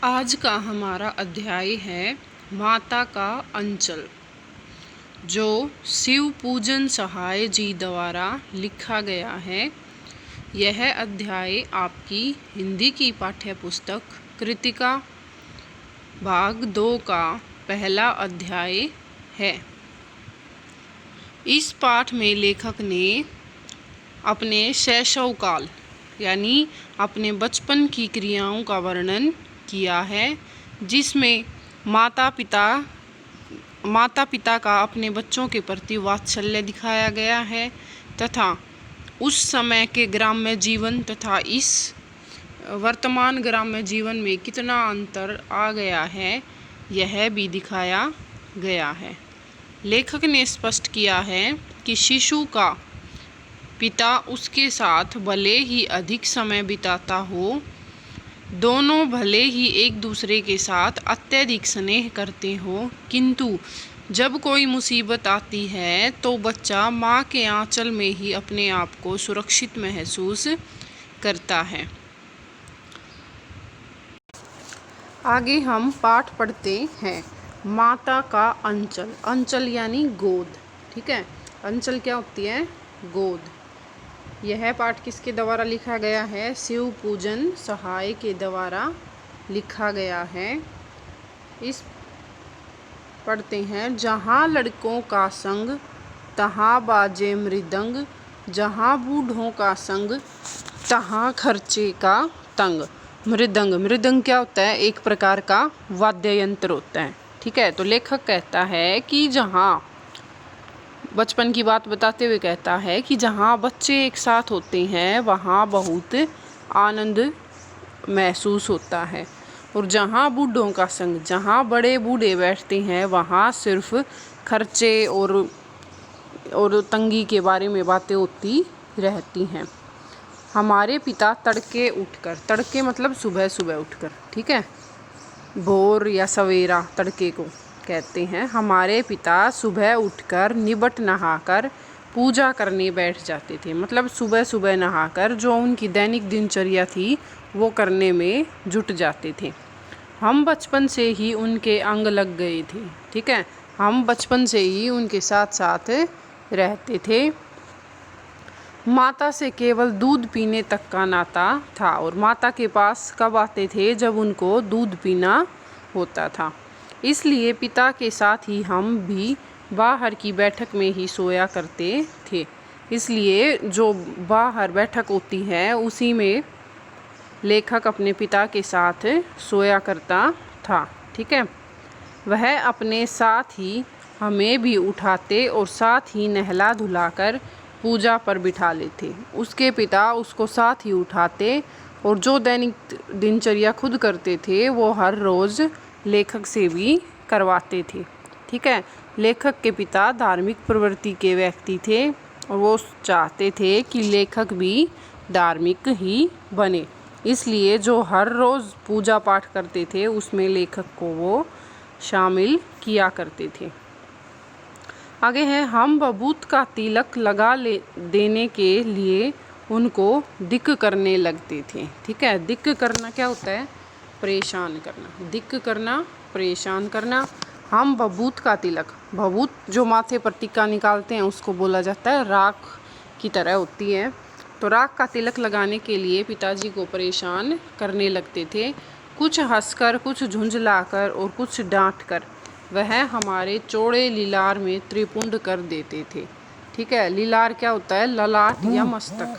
आज का हमारा अध्याय है माता का अंचल, जो शिव पूजन सहाय जी द्वारा लिखा गया है। यह अध्याय आपकी हिंदी की पाठ्य पुस्तक कृतिका भाग 2 का पहला अध्याय है। इस पाठ में लेखक ने अपने शैशव काल यानी अपने बचपन की क्रियाओं का वर्णन किया है, जिसमें माता पिता का अपने बच्चों के प्रति वात्सल्य दिखाया गया है तथा उस समय के ग्राम्य जीवन तथा इस वर्तमान ग्राम्य जीवन में कितना अंतर आ गया है यह भी दिखाया गया है। लेखक ने स्पष्ट किया है कि शिशु का पिता उसके साथ भले ही अधिक समय बिताता हो, दोनों भले ही एक दूसरे के साथ अत्यधिक स्नेह करते हो, किंतु जब कोई मुसीबत आती है तो बच्चा माँ के आंचल में ही अपने आप को सुरक्षित महसूस करता है। आगे हम पाठ पढ़ते हैं। माता का अंचल, अंचल यानी गोद। ठीक है, अंचल क्या होती है? गोद। यह पाठ किसके द्वारा लिखा गया है? शिव पूजन सहाय के द्वारा लिखा गया है। इस पढ़ते हैं। जहाँ लड़कों का संग तहाँ बाजे मृदंग, जहाँ बूढ़ों का संग तहाँ खर्चे का तंग। मृदंग, मृदंग क्या होता है? एक प्रकार का वाद्य यंत्र होता है। ठीक है, तो लेखक कहता है कि जहाँ, बचपन की बात बताते हुए कहता है कि जहाँ बच्चे एक साथ होते हैं वहाँ बहुत आनंद महसूस होता है, और जहाँ बूढ़ों का संग, जहाँ बड़े बूढ़े बैठते हैं वहाँ सिर्फ खर्चे और तंगी के बारे में बातें होती रहती हैं। हमारे पिता तड़के उठकर, तड़के मतलब सुबह सुबह उठकर, ठीक है, भोर या सवेरा तड़के को कहते हैं। हमारे पिता सुबह उठकर निबट नहाकर पूजा करने बैठ जाते थे। मतलब सुबह सुबह नहाकर जो उनकी दैनिक दिनचर्या थी वो करने में जुट जाते थे। हम बचपन से ही उनके अंग लग गए थे। ठीक है, हम बचपन से ही उनके साथ साथ रहते थे। माता से केवल दूध पीने तक का नाता था, और माता के पास कब आते थे? जब उनको दूध पीना होता था। इसलिए पिता के साथ ही हम भी बाहर की बैठक में ही सोया करते थे। इसलिए जो बाहर बैठक होती है उसी में लेखक अपने पिता के साथ सोया करता था। ठीक है, वह अपने साथ ही हमें भी उठाते और साथ ही नहला धुलाकर पूजा पर बिठा लेते। उसके पिता उसको साथ ही उठाते और जो दैनिक दिनचर्या खुद करते थे वो हर रोज़ लेखक से भी करवाते थे। ठीक है, लेखक के पिता धार्मिक प्रवृत्ति के व्यक्ति थे और वो चाहते थे कि लेखक भी धार्मिक ही बने। इसलिए जो हर रोज़ पूजा पाठ करते थे उसमें लेखक को वो शामिल किया करते थे। आगे है, हम बबूत का तिलक देने के लिए उनको दिक्क करने लगते थे। ठीक है, दिक्क करना क्या होता है? परेशान करना। दिक्क करना, परेशान करना। हम बबूत का तिलक, बबूत जो माथे पर टिक्का निकालते हैं उसको बोला जाता है, राख की तरह होती है। तो राख का तिलक लगाने के लिए पिताजी को परेशान करने लगते थे। कुछ हंसकर, कुछ झुंझलाकर और कुछ डांटकर वह हमारे चौड़े लीलार में त्रिपुंड कर देते थे। ठीक है, लीलार क्या होता है? ललाट या मस्तक।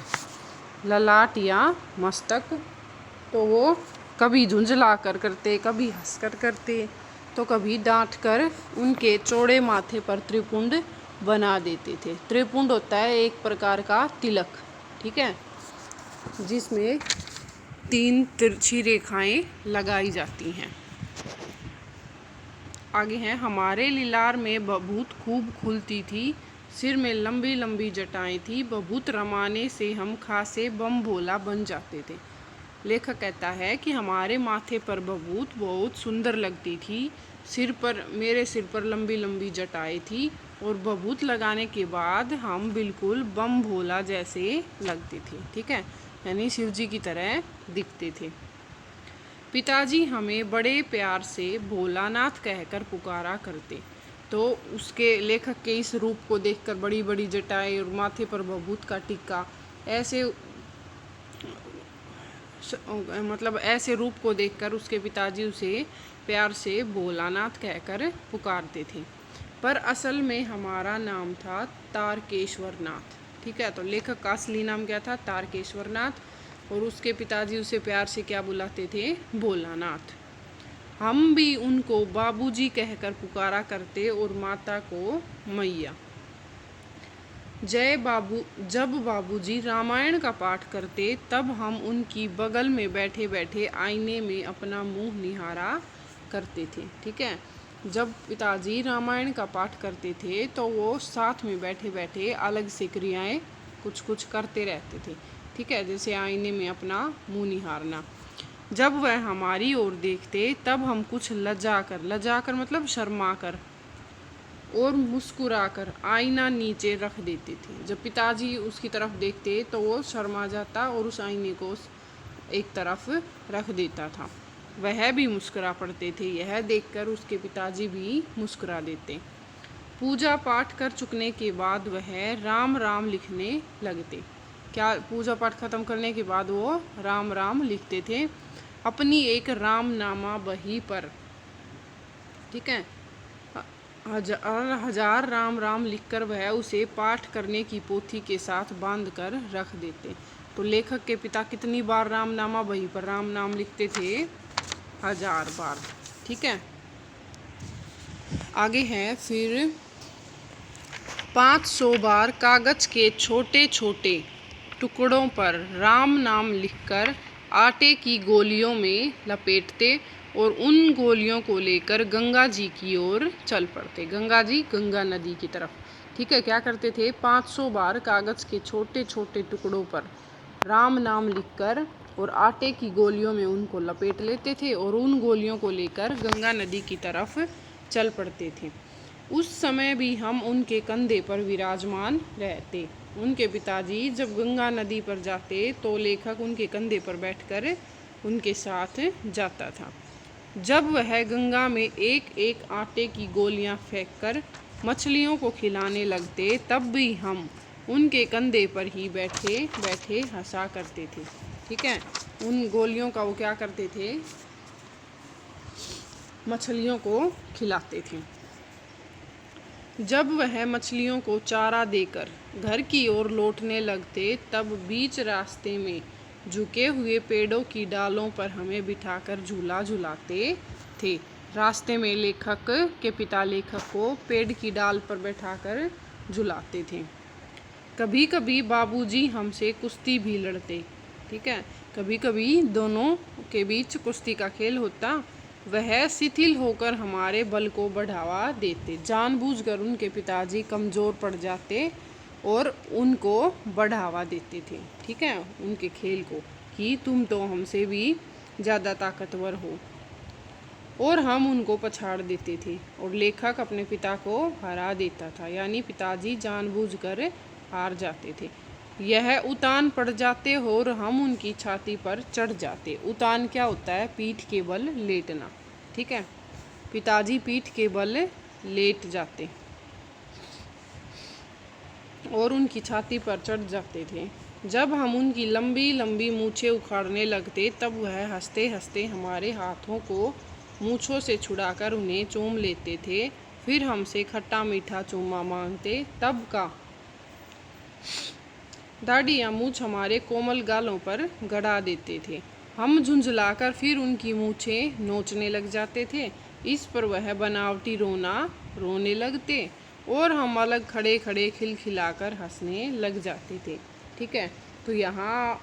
ललाट या मस्तक। तो वो कभी झुंझला कर करते, कभी हंसकर करते, तो कभी डांट कर उनके चौड़े माथे पर त्रिपुंड बना देते थे। त्रिपुंड होता है एक प्रकार का तिलक, ठीक है, जिसमें 3 तिरछी रेखाएं लगाई जाती हैं। आगे हैं, हमारे लीलार में बबूत खूब खुलती थी, सिर में लंबी लंबी जटाएं थी, बबूत रमाने से हम खासे बम भोला बन जाते थे। लेखक कहता है कि हमारे माथे पर बबूत बहुत सुंदर लगती थी, मेरे सिर पर लंबी लंबी जटाएं थी और बबूत लगाने के बाद हम बिल्कुल बम भोला जैसे लगते थे। ठीक है, यानी शिव जी की तरह दिखते थे। पिताजी हमें बड़े प्यार से भोलानाथ कहकर पुकारा करते। तो उसके लेखक के इस रूप को देखकर बड़ी बड़ी जटाएं और माथे पर भभूत का टिक्का, ऐसे मतलब ऐसे रूप को देखकर उसके पिताजी उसे प्यार से भोलानाथ कहकर पुकारते थे। पर असल में हमारा नाम था तारकेश्वर नाथ। ठीक है, तो लेखक का असली नाम क्या था? तारकेश्वर नाथ। और उसके पिताजी उसे प्यार से क्या बुलाते थे? भोलानाथ। हम भी उनको बाबूजी कहकर पुकारा करते और माता को मैया। जब बाबूजी रामायण का पाठ करते तब हम उनकी बगल में बैठे बैठे आईने में अपना मुंह निहारा करते थे। ठीक है, जब पिताजी रामायण का पाठ करते थे तो वो साथ में बैठे बैठे अलग से क्रियाएं कुछ कुछ करते रहते थे। ठीक है, जैसे आईने में अपना मुंह निहारना। जब वह हमारी ओर देखते तब हम कुछ लजाकर मतलब शर्मा कर और मुस्कुराकर आईना नीचे रख देते थे। जब पिताजी उसकी तरफ देखते तो वो शर्मा जाता और उस आईने को एक तरफ रख देता था। वह भी मुस्कुरा पड़ते थे। यह देखकर उसके पिताजी भी मुस्कुरा देते। पूजा पाठ कर चुकने के बाद वह राम राम लिखने लगते। क्या? पूजा पाठ खत्म करने के बाद वो राम राम लिखते थे अपनी एक रामनामा बही पर। ठीक है, हजार राम राम लिखकर वह उसे पाठ करने की पोथी के साथ बांध कर रख देते। तो लेखक के पिता कितनी बार रामनामा बही पर राम नाम लिखते थे? 1000 बार। ठीक है, आगे है फिर 500 बार कागज के छोटे छोटे टुकड़ों पर राम नाम लिखकर आटे की गोलियों में लपेटते और उन गोलियों को लेकर गंगा जी की ओर चल पड़ते। गंगा नदी की तरफ। ठीक है, क्या करते थे? 500 बार कागज के छोटे छोटे टुकड़ों पर राम नाम लिखकर और आटे की गोलियों में उनको लपेट लेते थे और उन गोलियों को लेकर गंगा नदी की तरफ चल पड़ते थे। उस समय भी हम उनके कंधे पर विराजमान रहते। उनके पिताजी जब गंगा नदी पर जाते तो लेखक उनके कंधे पर बैठकर उनके साथ जाता था। जब वह गंगा में एक एक आटे की गोलियां फेंककर मछलियों को खिलाने लगते तब भी हम उनके कंधे पर ही बैठे बैठे हंसा करते थे। ठीक है, उन गोलियों का वो क्या करते थे? मछलियों को खिलाते थे। जब वह मछलियों को चारा देकर घर की ओर लौटने लगते तब बीच रास्ते में झुके हुए पेड़ों की डालों पर हमें बिठाकर झूला झुलाते थे। रास्ते में लेखक के पिता लेखक को पेड़ की डाल पर बैठाकर झुलाते थे। कभी कभी बाबूजी हमसे कुश्ती भी लड़ते। ठीक है, कभी कभी दोनों के बीच कुश्ती का खेल होता। वह शिथिल होकर हमारे बल को बढ़ावा देते। जानबूझकर उनके पिताजी कमज़ोर पड़ जाते और उनको बढ़ावा देते थे। ठीक है, उनके खेल को कि तुम तो हमसे भी ज़्यादा ताकतवर हो, और हम उनको पछाड़ देते थे और लेखक अपने पिता को हरा देता था। यानी पिताजी जानबूझकर हार जाते थे। यह उतान पड़ जाते और हम उनकी छाती पर चढ़ जाते। उतान क्या होता है? पीठ के बल लेटना। ठीक है, पिताजी पीठ के बल लेट जाते और उनकी छाती पर चढ़ जाते थे। जब हम उनकी लंबी लंबी मूछें उखाड़ने लगते तब वह हंसते हंसते हमारे हाथों को मूछों से छुड़ाकर उन्हें चूम लेते थे। फिर हमसे खट्टा मीठा चूमा मांगते। तब का दाढ़ी या मूछ हमारे कोमल गालों पर गड़ा देते थे। हम झुंझलाकर फिर उनकी मूछें नोचने लग जाते थे। इस पर वह बनावटी रोने लगते और हम अलग खड़े खड़े खिलखिलाकर हंसने लग जाते थे। ठीक है, तो यहाँ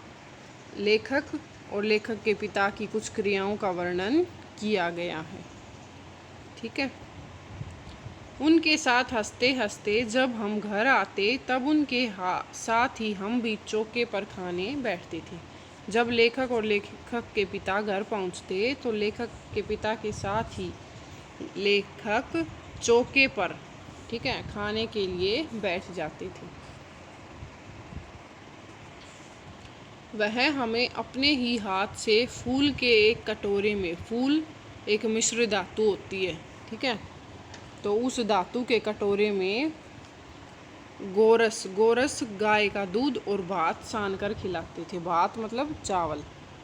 लेखक और लेखक के पिता की कुछ क्रियाओं का वर्णन किया गया है। ठीक है, उनके साथ हंसते हंसते जब हम घर आते तब उनके साथ ही हम भी चौके पर खाने बैठते थे। जब लेखक और लेखक के पिता घर पहुंचते तो लेखक के पिता के साथ ही लेखक चौके पर, ठीक है, खाने के लिए बैठ जाते थे। वह हमें अपने ही हाथ से फूल के एक कटोरे में, फूल एक मिश्र धातु होती है, ठीक है, तो उस धातु के कटोरे में गोरस, गोरस गाय का दूध और भात सान कर खिलाते थे। भात मतलब चावल,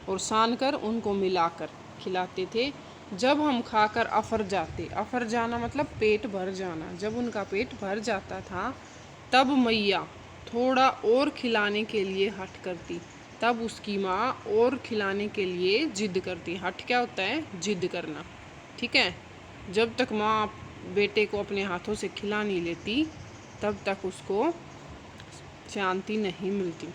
और सान कर उनको मिलाकर खिलाते थे। जब हम खाकर अफर जाते, अफर जाना मतलब पेट भर जाना, जब उनका पेट भर जाता था तब मैया थोड़ा और खिलाने के लिए हट करती, तब उसकी माँ और खिलाने के लिए जिद करती। हट क्या होता है? जिद करना, ठीक है। जब तक माँ बेटे को अपने हाथों से खिला नहीं लेती तब तक उसको शांति नहीं मिलती।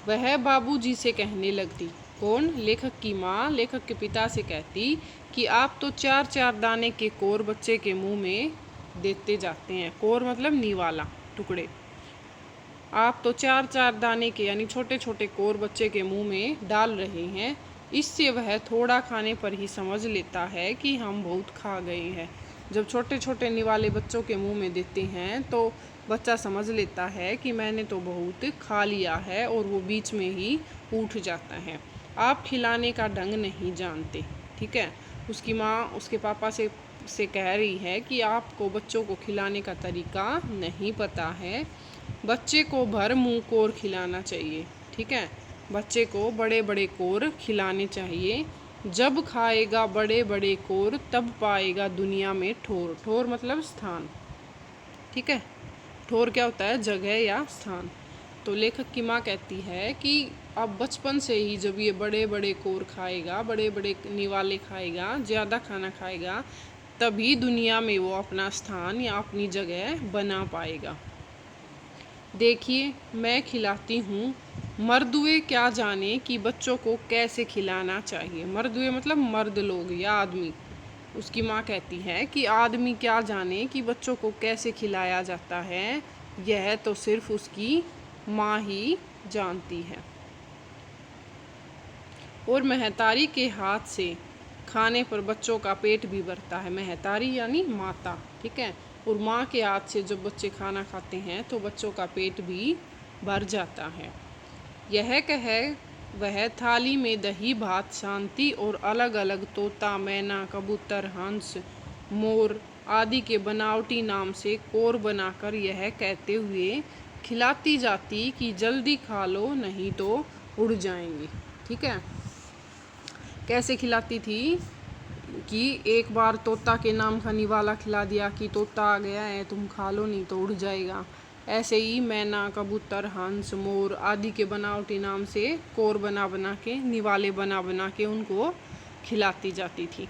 वह बाबूजी से कहने लगती, कौन? लेखक की माँ लेखक के पिता से कहती कि आप तो 4-4 दाने के कोर बच्चे के मुंह में देते जाते हैं। कोर मतलब निवाला, टुकड़े। आप तो 4-4 दाने के यानी छोटे छोटे कोर बच्चे के मुंह में डाल रहे हैं। इससे वह थोड़ा खाने पर ही समझ लेता है कि हम बहुत खा गए हैं। जब छोटे छोटे निवाले बच्चों के मुंह में देते हैं तो बच्चा समझ लेता है कि मैंने तो बहुत खा लिया है, और वो बीच में ही उठ जाता है। आप खिलाने का ढंग नहीं जानते, ठीक है। उसकी माँ उसके पापा से कह रही है कि आपको बच्चों को खिलाने का तरीका नहीं पता है। बच्चे को भर मुंह कोर खिलाना चाहिए, ठीक है। बच्चे को बड़े बड़े कोर खिलाने चाहिए। जब खाएगा बड़े बड़े कोर तब पाएगा दुनिया में ठोर। ठोर मतलब स्थान, ठीक है। ठोर क्या होता है? जगह या स्थान। तो लेखक की माँ कहती है कि अब बचपन से ही जब ये बड़े बड़े कोर खाएगा, बड़े बड़े निवाले खाएगा, ज़्यादा खाना खाएगा, तभी दुनिया में वो अपना स्थान या अपनी जगह बना पाएगा। देखिए मैं खिलाती हूँ, मर्दुए क्या जाने कि बच्चों को कैसे खिलाना चाहिए। मर्दुए मतलब मर्द लोग या आदमी। उसकी माँ कहती है कि आदमी क्या जाने कि बच्चों को कैसे खिलाया जाता है, यह तो सिर्फ उसकी माँ ही जानती है। और महतारी के हाथ से खाने पर बच्चों का पेट भी भरता है। महतारी यानी माता, ठीक है। और माँ के हाथ से जब बच्चे खाना खाते हैं तो बच्चों का पेट भी भर जाता है। यह कह वह थाली में दही भात शांति और अलग अलग तोता, मैना, कबूतर, हंस, मोर आदि के बनावटी नाम से कोर बनाकर यह कहते हुए खिलाती जाती कि जल्दी खा लो नहीं तो उड़ जाएंगी, ठीक है। कैसे खिलाती थी कि एक बार तोता के नाम का निवाला खिला दिया कि तोता आ गया है, तुम खा लो नहीं तो उड़ जाएगा। ऐसे ही मैना, कबूतर, हंस, मोर आदि के बनावटी नाम से कोर बना बना के, निवाले बना बना के उनको खिलाती जाती थी,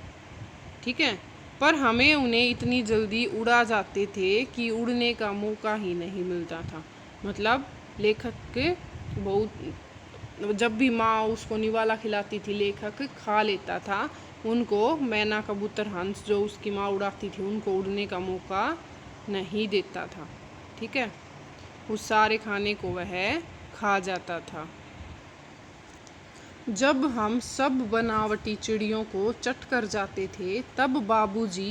ठीक है। पर हमें उन्हें इतनी जल्दी उड़ा जाते थे कि उड़ने का मौका ही नहीं मिलता था। मतलब लेखक के बहुत, जब भी माँ उसको निवाला खिलाती थी लेखक खा लेता था। उनको मैना, कबूतर, हंस जो उसकी माँ उड़ाती थी उनको उड़ने का मौका नहीं देता था, ठीक है। उस सारे खाने को वह खा जाता था। जब हम सब बनावटी चिड़ियों को चट कर जाते थे तब बाबूजी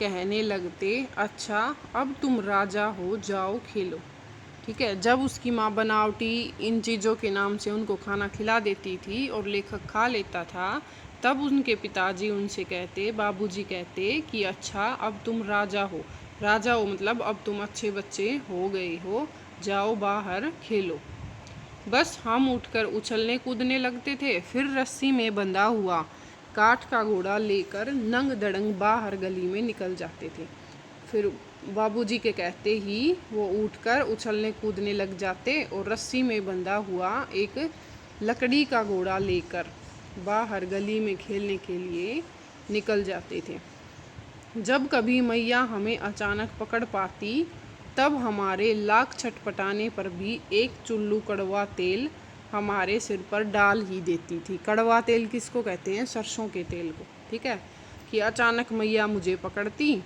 कहने लगते, अच्छा अब तुम राजा हो, जाओ खेलो, ठीक है। जब उसकी माँ बनावटी इन चीज़ों के नाम से उनको खाना खिला देती थी और लेखक खा लेता था, तब उनके पिताजी उनसे कहते, बाबूजी कहते कि अच्छा अब तुम राजा हो। राजा हो मतलब अब तुम अच्छे बच्चे हो गए हो, जाओ बाहर खेलो। बस हम उठकर उछलने कूदने लगते थे। फिर रस्सी में बंधा हुआ काठ का घोड़ा लेकर नंग दड़ंग बाहर गली में निकल जाते थे। फिर बाबूजी के कहते ही वो उठकर उछलने कूदने लग जाते और रस्सी में बंधा हुआ एक लकड़ी का घोड़ा लेकर बाहर गली में खेलने के लिए निकल जाते थे। जब कभी मैया हमें अचानक पकड़ पाती तब हमारे लाख छटपटाने पर भी एक चुल्लू कड़वा तेल हमारे सिर पर डाल ही देती थी। कड़वा तेल किसको कहते हैं? सरसों के तेल को, ठीक है। कि अचानक मैया मुझे पकड़ती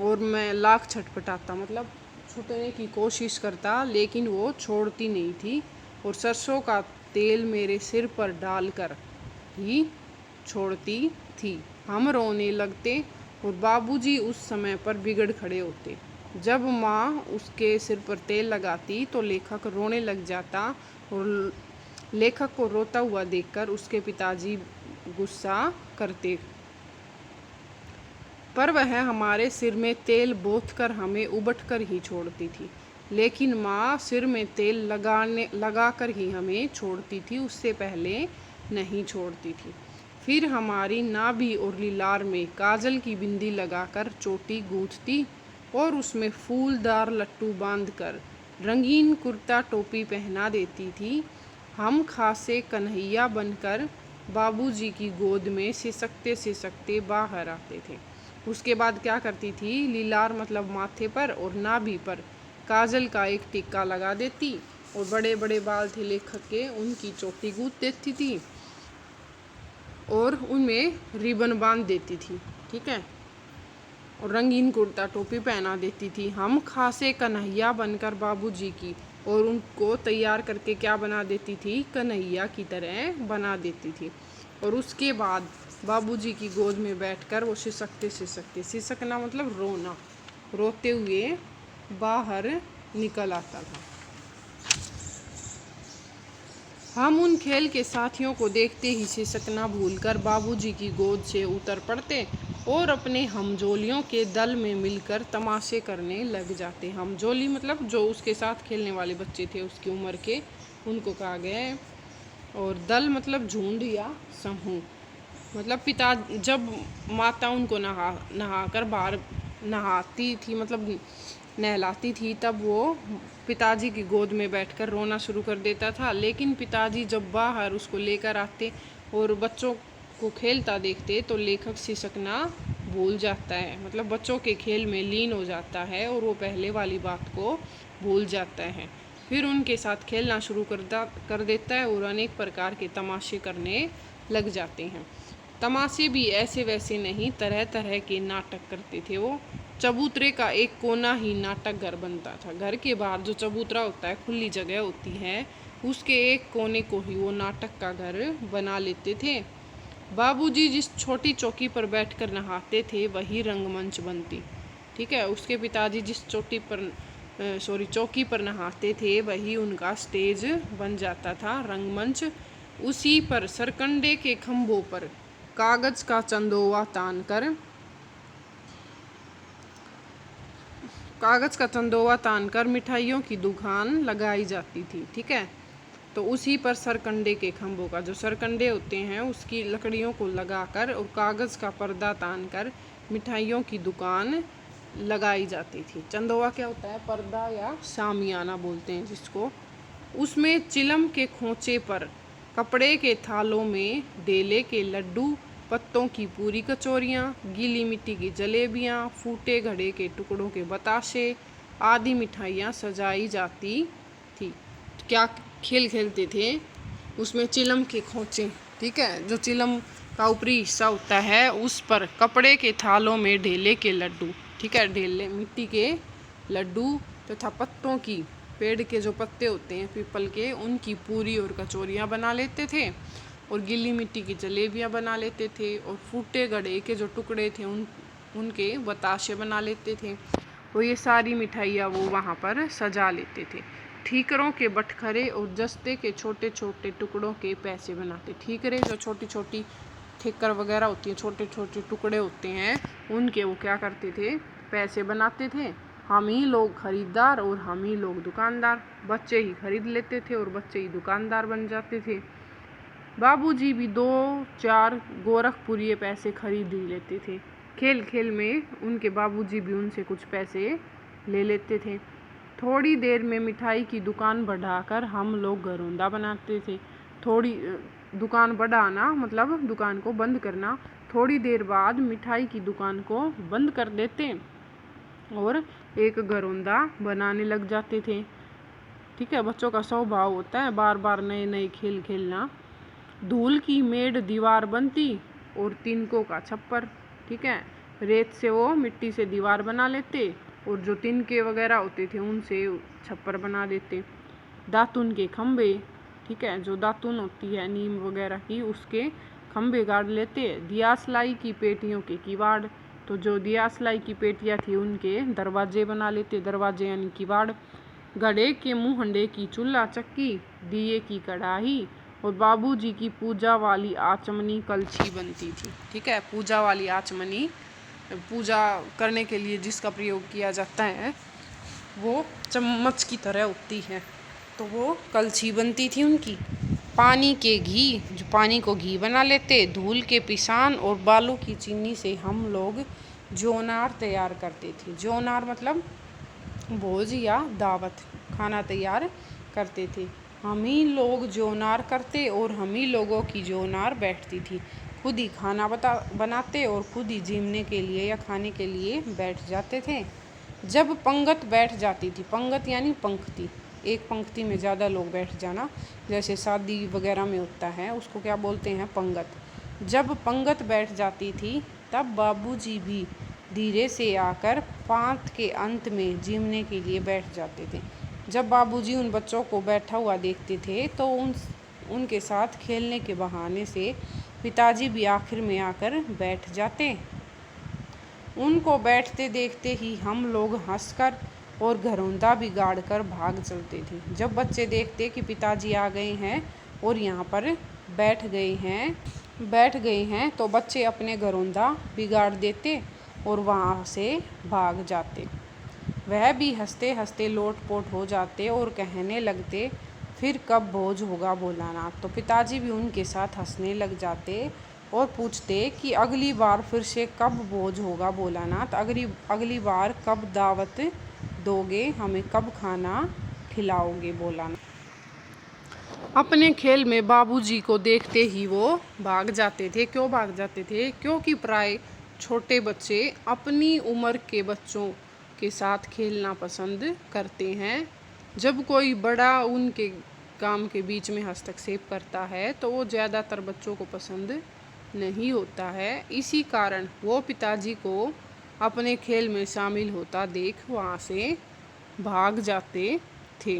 और मैं लाख छटपटाता मतलब छूटने की कोशिश करता, लेकिन वो छोड़ती नहीं थी और सरसों का तेल मेरे सिर पर डालकर ही छोड़ती थी। हम रोने लगते और बाबूजी उस समय पर बिगड़ खड़े होते। जब माँ उसके सिर पर तेल लगाती तो लेखक रोने लग जाता और लेखक को रोता हुआ देखकर उसके पिताजी गुस्सा करते, पर वह हमारे सिर में तेल बोतकर हमें उबटकर ही छोड़ती थी। लेकिन माँ सिर में तेल लगाकर ही हमें छोड़ती थी, उससे पहले नहीं छोड़ती थी। फिर हमारी नाभि और लीलार में काजल की बिंदी लगाकर चोटी गूंथती और उसमें फूलदार लट्टू बांधकर रंगीन कुर्ता टोपी पहना देती थी। हम खासे कन्हैया बनकर बाबूजी की गोद में सिसकते सिसकते बाहर आते थे। उसके बाद क्या करती थी, लीलार मतलब माथे पर और नाभि पर काजल का एक टिक्का लगा देती और बड़े बड़े बाल थे लेखक के, उनकी चोटी गूंथ देती थी और उनमें रिबन बांध देती थी, ठीक है, और रंगीन कुर्ता टोपी पहना देती थी। हम खासे कन्हैया बनकर बाबूजी की और उनको तैयार करके क्या बना देती थी, कन्हैया की तरह बना देती थी। और उसके बाद बाबूजी की गोद में बैठकर वो सिसकते सिसकते, सिसकना मतलब रोना, रोते हुए बाहर निकल आता था। हम उन खेल के साथियों को देखते ही सिसकना भूलकर बाबूजी की गोद से उतर पड़ते और अपने हमजोलियों के दल में मिलकर तमाशे करने लग जाते। हमजोली मतलब जो उसके साथ खेलने वाले बच्चे थे उसकी उम्र के, उनको कहा गया है। और दल मतलब झुंड या समूह। मतलब पिता जब माता उनको नहाकर बाहर नहाती थी, मतलब नहलाती थी, तब वो पिताजी की गोद में बैठकर रोना शुरू कर देता था। लेकिन पिताजी जब बाहर उसको लेकर आते और बच्चों को खेलता देखते तो लेखक सिसकना भूल जाता है, मतलब बच्चों के खेल में लीन हो जाता है और वो पहले वाली बात को भूल जाता है। फिर उनके साथ खेलना शुरू कर देता है और अनेक प्रकार के तमाशे करने लग जाते हैं। तमाशे भी ऐसे वैसे नहीं, तरह तरह के नाटक करते थे वो। चबूतरे का एक कोना ही नाटक घर बनता था। घर के बाहर जो चबूतरा होता है, खुली जगह होती है, उसके एक कोने को ही वो नाटक का घर बना लेते थे। बाबूजी जिस छोटी चौकी पर बैठकर नहाते थे वही रंगमंच बनती, ठीक है। उसके पिताजी जिस चौकी पर नहाते थे वही उनका स्टेज बन जाता था, रंगमंच। उसी पर सरकंडे के खंभों पर कागज का चंदोवा तानकर मिठाइयों की दुकान लगाई जाती थी, ठीक है। तो उसी पर सरकंडे के खंभों का, जो सरकंडे होते हैं उसकी लकड़ियों को लगाकर और कागज़ का पर्दा तानकर मिठाइयों की दुकान लगाई जाती थी। चंदोवा क्या होता है, पर्दा या शामियाना बोलते हैं जिसको। उसमें चिलम के खोंचे पर कपड़े के थालों में डेले के लड्डू, पत्तों की पूरी कचौरियाँ, गीली मिट्टी की जलेबियाँ, फूटे घड़े के टुकड़ों के बताशे आदि मिठाइयाँ सजाई जाती थी। क्या खेल खेलते थे उसमें, चिलम के खोंचे, ठीक है। जो चिलम का ऊपरी हिस्सा होता है उस पर कपड़े के थालों में ढेले के लड्डू, ठीक है, ढेले मिट्टी के लड्डू तथा पत्तों की, पेड़ के जो पत्ते होते हैं पीपल के, उनकी पूरी और कचौरियाँ बना लेते थे और गीली मिट्टी की जलेबियाँ बना लेते थे और फूटे गड़े के जो टुकड़े थे उनके बताशे बना लेते थे। तो ये सारी मिठाइयाँ वो वहाँ पर सजा लेते थे। ठीकरों के बटखरे और जस्ते के छोटे छोटे टुकड़ों के पैसे बनाते। ठीकरे जो छोटी छोटी ठेकर वगैरह होती है, छोटे छोटे टुकड़े होते हैं, उनके वो क्या करते थे, पैसे बनाते थे। हम ही लोग खरीदार और हम ही लोग दुकानदार, बच्चे ही खरीद लेते थे और बच्चे ही दुकानदार बन जाते थे। बाबूजी भी 2-4 गोरखपुरी पैसे खरीद ही लेते थे। खेल खेल में उनके बाबूजी भी उनसे कुछ पैसे ले लेते थे। थोड़ी देर में मिठाई की दुकान बढ़ाकर हम लोग घरौंदा बनाते थे। थोड़ी दुकान बढ़ाना मतलब दुकान को बंद करना। थोड़ी देर बाद मिठाई की दुकान को बंद कर देते और एक घरौंदा बनाने लग जाते थे, ठीक है। बच्चों का स्वभाव होता है बार बार नए नए खेल खेलना। धूल की मेड़ दीवार बनती और तिनकों का छप्पर, ठीक है। रेत से वो मिट्टी से दीवार बना लेते और जो तिनके वगैरह होते थे उनसे छप्पर बना देते। दातुन के खंबे, ठीक है, जो दातुन होती है नीम वगैरह की, उसके खंबे गाड़ लेते। दियासलाई की पेटियों के किवाड़, तो जो दियासलाई की पेटियाँ थी उनके दरवाजे बना लेते, दरवाजे यानी किवाड़। घड़े के मुँह हंडे की चूल्हा चक्की, दिए की कढ़ाई और बाबूजी की पूजा वाली आचमनी कलछी बनती थी। ठीक है, पूजा वाली आचमनी, पूजा करने के लिए जिसका प्रयोग किया जाता है वो चम्मच की तरह होती है, तो वो कलछी बनती थी उनकी। पानी के घी, जो पानी को घी बना लेते, धूल के पिसान और बालू की चीनी से हम लोग जोनार तैयार करते थे। जोनार मतलब भोज या दावत, खाना तैयार करते थे। हम ही लोग जोनार करते और हम ही लोगों की जोनार बैठती थी। खुद ही खाना बनाते और खुद ही जीमने के लिए या खाने के लिए बैठ जाते थे। जब पंगत बैठ जाती थी, पंगत यानी पंक्ति, एक पंक्ति में ज़्यादा लोग बैठ जाना, जैसे शादी वगैरह में होता है, उसको क्या बोलते हैं, पंगत। जब पंगत बैठ जाती थी तब बाबूजी भी धीरे से आकर पांत के अंत में जीमने के लिए बैठ जाते थे। जब बाबूजी उन बच्चों को बैठा हुआ देखते थे तो उनके साथ खेलने के बहाने से पिताजी भी आखिर में आकर बैठ जाते। उनको बैठते देखते ही हम लोग हंसकर और घरौंदा बिगाड़ कर भाग चलते थे। जब बच्चे देखते कि पिताजी आ गए हैं और यहाँ पर बैठ गए हैं तो बच्चे अपने घरौंदा बिगाड़ देते और वहाँ से भाग जाते। वह भी हंसते हंसते लोटपोट हो जाते और कहने लगते, फिर कब भोज होगा भोलानाथ। तो पिताजी भी उनके साथ हंसने लग जाते और पूछते कि अगली बार फिर से कब भोज होगा भोलानाथ, अगली बार कब दावत दोगे, हमें कब खाना खिलाओगे भोलानाथ। अपने खेल में बाबूजी को देखते ही वो भाग जाते थे। क्यों भाग जाते थे? क्योंकि प्राय छोटे बच्चे अपनी उम्र के बच्चों के साथ खेलना पसंद करते हैं। जब कोई बड़ा उनके काम के बीच में हस्तक्षेप करता है तो वो ज़्यादातर बच्चों को पसंद नहीं होता है। इसी कारण वो पिताजी को अपने खेल में शामिल होता देख वहाँ से भाग जाते थे।